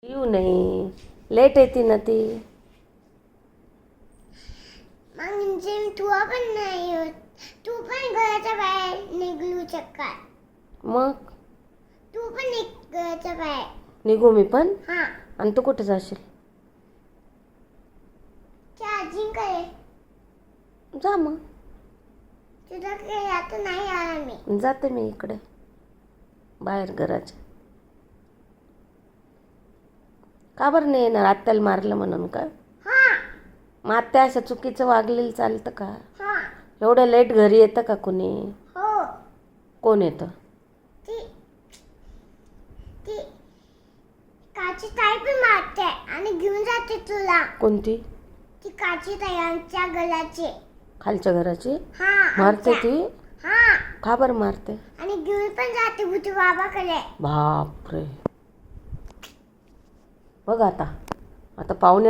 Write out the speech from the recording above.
येऊ नाही, लेट येते ना ती. म्हणजे तू पण नाही होत. तू पण घराच्या बाहेर निघू शकता. मग तू पण घराच्या बाहेर निघू मी पण. हा. आणि तू कुठे जाशील? चार्जिंग करे. जा मग. तुझ्याकडे आता नाही आला मी. जाते मी इकडे बाहेर घराच्या. का बरं नाही येणार? आत्याला मारलं म्हणून का? हा. मग आत्या असं चुकीचं वागलेलं चालतं का? हा. एवढं लेट घरी येतं का कोणी? हो. कोण येतं? ती ती काची ताई पण मारते आणि घेऊन जाते तुला. कोणती? ती काची ताई आमच्या घराची. खालच्या घराची? हा. मारते आमच्या. ती? हा. का बरं मारते? आणि घेऊन पण जाते भूती बाबाकडे. बापरे. बघ आता पाहुणे